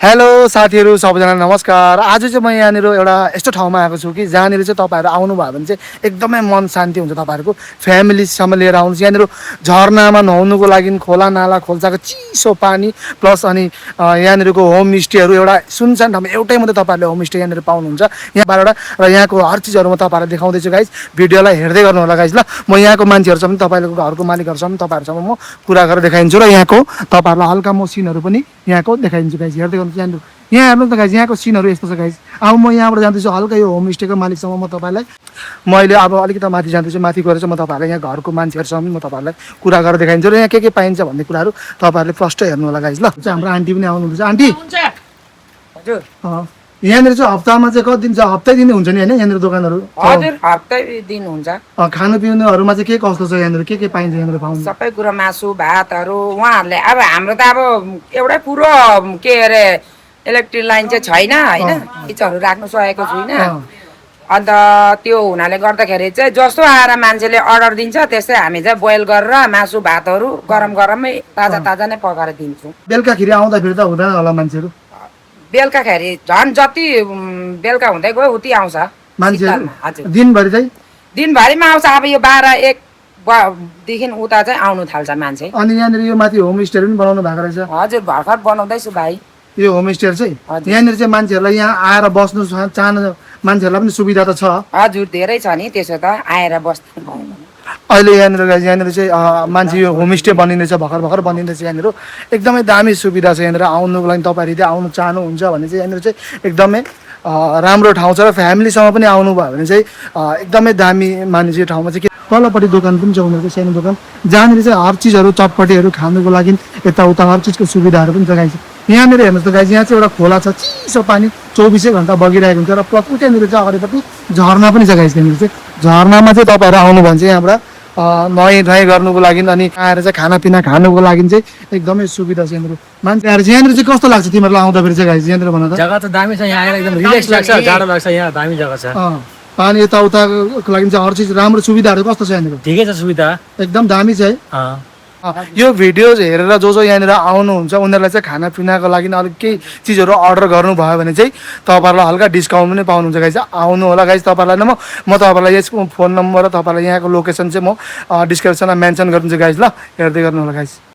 Hello साथीहरू सबैजना नमस्कार। आज चाहिँ म यहाँनिर एउटा यस्तो ठाउँमा आएको छु कि जहाँनिर चाहिँ तपाईँहरू आउनुभयो भने चाहिँ एकदमै मन शान्ति हुन्छ। तपाईँहरूको फ्यामिलीसम्म लिएर आउनुहोस्। यहाँनिर झरनामा नुहाउनुको लागि खोला नाला खोल्साको चिसो पानी प्लस अनि यहाँनिरको होमस्टेहरू एउटा सुनसान ठाउँमा एउटै मात्रै तपाईँहरूले होमस्टे यहाँनिर पाउनुहुन्छ यहाँबाट। र यहाँको हर चिजहरू म तपाईँहरूलाई देखाउँदैछु गाइज। भिडियोलाई हेर्दै गर्नु होला गाइज ल। म यहाँको मान्छेहरूसँग तपाईँहरूको घरको मालिकहरूसँग तपाईँहरूसँग म कुरा गरेर देखाइदिन्छु र यहाँको तपाईँहरूलाई हल्का म सिनहरू पनि यहाँको देखाइदिन्छु गाइज। हेर्दै गर्नु यहाँनिर यहाँ हेर्नु त गाइज, यहाँको सिनहरू यस्तो छ गाइज। अब म यहाँबाट जाँदैछु हल्का यो होमस्टेको मालिकसँग म तपाईँलाई मैले अब अलिकति माथि जाँदैछु। माथि गएर चाहिँ म तपाईँहरूलाई यहाँ घरको मान्छेहरूसँग म तपाईँहरूलाई कुरा गरेर देखाइदिन्छु र यहाँ के पाइन्छ भन्ने कुराहरू तपाईँहरूले फर्स्टै हेर्नु होला गाइज ल। चाहिँ हाम्रो आन्टी पनि आउनुहुन्छ। आन्टी हजुर यहाँनिर चाहिँ हप्तामा चाहिँ कति दिन छ? हप्तै दिन हुन्छ नि होइन यहाँनिर दोकानहरू? हजुर हप्तै दिन हुन्छ। खानु पिउनुहरूमा चाहिँ के कस्तो छ यहाँनिर? के पाइन्छ यहाँनिर पाउनु? सबै कुरो मासु भातहरू उहाँहरूले अब हाम्रो त अब एउटै पुरो के अरे इलेक्ट्रिक लाइन चाहिँ छैन होइन, किचनहरू राख्नु सकेको छुइनँ। अन्त त्यो हुनाले गर्दाखेरि चाहिँ जस्तो आएर मान्छेले अर्डर दिन्छ त्यस्तै हामी चाहिँ बोइल गरेर मासु भातहरू गरम गरममै ताजा ताजा नै पकाएर दिन्छौँ। बेलुकाखेरि आउँदाखेरि त हुँदैन होला मान्छेहरू? बेलुकाखेरि झन् जति बेलुका हुँदै गयो उति आउँछ मान्छेहरू? हजुर दिनभरि चाहिँ? दिनभरिमा आउँछ। अब यो 12-1 देखि उता चाहिँ आउनु थाल्छ मान्छे। अनि यहाँनिर यो माथि होमस्टेहरू पनि बनाउनु भएको रहेछ? हजुर भर्खर बनाउँदैछु भाइ यो होमस्टे चाहिँ। हजुर। यहाँनिर चाहिँ मान्छेहरूलाई यहाँ आएर बस्नु चाहने मान्छेहरूलाई पनि सुविधा त छ? हजुर धेरै छ नि, त्यसो त आएर बस्नु। अहिले यहाँनिर चाहिँ मान्छे यो होमस्टे बनिँदैछ, भर्खर बनिँदैछ यहाँनिर। एकदमै दामी सुविधा छ यहाँनिर आउनुको लागि। तपाईँहरू यदि आउनु चाहनुहुन्छ भने चाहिँ यहाँनिर चाहिँ एकदमै राम्रो ठाउँ छ र फ्यामिलीसँग पनि आउनुभयो भने चाहिँ एकदमै दामी मानिन्छ यो ठाउँमा चाहिँ। तलपट्टि दोकान पनि छ उनीहरूको सानो दोकान, जहाँनिर चाहिँ हर चिजहरू चटपटेहरू खानुको लागि यताउता हर चिजको सुविधाहरू पनि जगाइन्छ। यहाँनिर हेर्नुहोस् त गाइज, यहाँ चाहिँ एउटा खोला छ, चिसो पानी 24 घन्टा बगिरहेको हुन्छ र प्लस उतानिर चाहिँ अगाडिपट्टि झरना पनि जगाइन्छ। त्यहाँनिर चाहिँ झरनामा चाहिँ तपाईँहरू आउनु भने चाहिँ यहाँबाट नुहाइ गर्नुको लागि अनि आएर चाहिँ खानापिना खानुको लागि चाहिँ एकदमै सुविधा छ यहाँनिर। मान्छेहरू चाहिँ यहाँनिर चाहिँ कस्तो लाग्छ तिमीहरूलाई आउँदाखेरि चाहिँ गाइज? यहाँनिर भन त। जग्गा त दामी छ, यहाँ आएर एकदम रिल्याक्स लाग्छ, जाडो लाग्छ, यहाँ दामी जग्गा छ। पानी यताउताको लागि चाहिँ हर चिज राम्रो सुविधाहरू कस्तो छ यहाँनिर? ठिकै छ सुविधा, एकदम दामी छ है। यो भिडियो हेरेर जो यहाँनिर आउनुहुन्छ उनीहरूलाई चाहिँ खानापिनाको लागि अलिक केही चिजहरू अर्डर गर्नुभयो भने चाहिँ तपाईँहरूलाई हल्का डिस्काउन्ट पनि पाउनुहुन्छ गाइज। आउनु होला गाइज। तपाईँहरूलाई म तपाईँहरूलाई यसको फोन नम्बर र तपाईँलाई यहाँको लोकेसन चाहिँ म डिस्क्रिप्सनमा मेन्सन गरिदिन्छु गाइज ल। हेर्दै गर्नु होला गाइज।